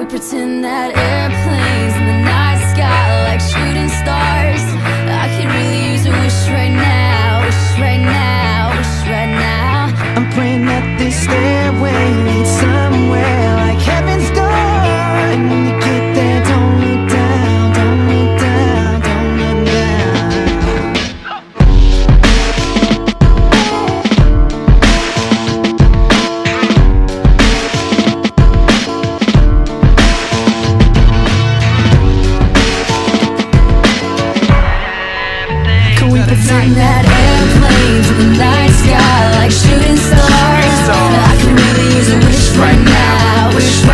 pretend that airplanes in the night sky like shooting stars. I could really use a wish right now, wish right now, wish right now. I'm praying that this stairway leads somewhere like heaven's door. And when you get there, don't look down, don't look down, don't look down. Can we pretend that airplanes in the night sky like shooting stars? I could really use a wish right now, wish